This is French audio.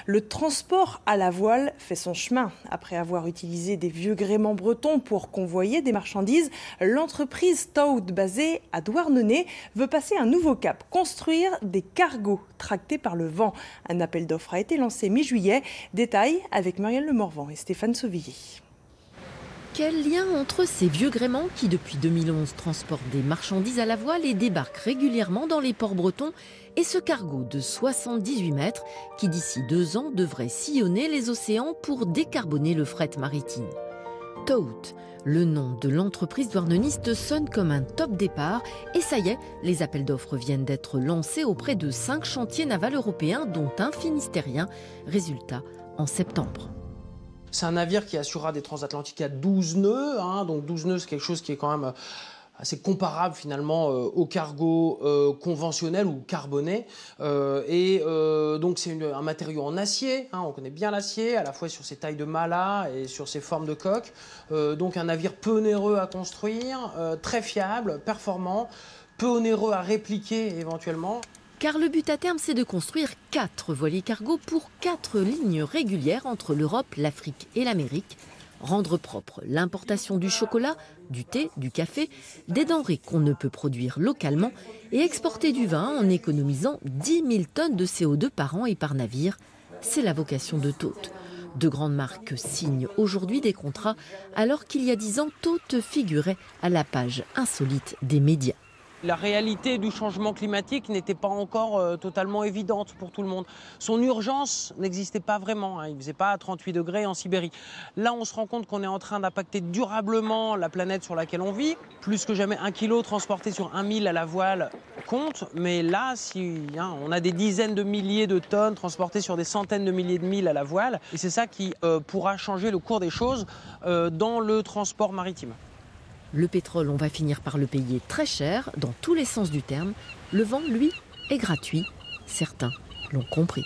Le transport à la voile fait son chemin. Après avoir utilisé des vieux gréements bretons pour convoyer des marchandises, l'entreprise Taut, basée à Douarnenez, veut passer un nouveau cap, construire des cargos tractés par le vent. Un appel d'offres a été lancé mi-juillet. Détail avec Muriel Lemorvan et Stéphane Sauvilly. Quel lien entre ces vieux gréements qui, depuis 2011, transportent des marchandises à la voile et débarquent régulièrement dans les ports bretons et ce cargo de 78 mètres qui, d'ici 2 ans, devrait sillonner les océans pour décarboner le fret maritime. Taut, le nom de l'entreprise douarneniste, sonne comme un top départ et ça y est, les appels d'offres viennent d'être lancés auprès de 5 chantiers navals européens, dont un finistérien. Résultat, en septembre. C'est un navire qui assurera des transatlantiques à 12 nœuds. Donc 12 nœuds, c'est quelque chose qui est quand même assez comparable finalement au cargo conventionnel ou carboné. Donc c'est un matériau en acier. On connaît bien l'acier, à la fois sur ses tailles de mât et sur ses formes de coque. Donc un navire peu onéreux à construire, très fiable, performant, peu onéreux à répliquer éventuellement. Car le but à terme, c'est de construire 4 voiliers cargo pour 4 lignes régulières entre l'Europe, l'Afrique et l'Amérique. Rendre propre l'importation du chocolat, du thé, du café, des denrées qu'on ne peut produire localement et exporter du vin en économisant 10 000 tonnes de CO2 par an et par navire. C'est la vocation de Taut. De grandes marques signent aujourd'hui des contrats alors qu'il y a 10 ans, Taut figurait à la page insolite des médias. La réalité du changement climatique n'était pas encore totalement évidente pour tout le monde. Son urgence n'existait pas vraiment. Il ne faisait pas 38 degrés en Sibérie. Là, on se rend compte qu'on est en train d'impacter durablement la planète sur laquelle on vit. Plus que jamais, 1 kilo transporté sur 1 mille à la voile compte. Mais là, on a des dizaines de milliers de tonnes transportées sur des centaines de milliers de milles à la voile. Et c'est ça qui pourra changer le cours des choses dans le transport maritime. Le pétrole, on va finir par le payer très cher, dans tous les sens du terme. Le vent, lui, est gratuit. Certains l'ont compris.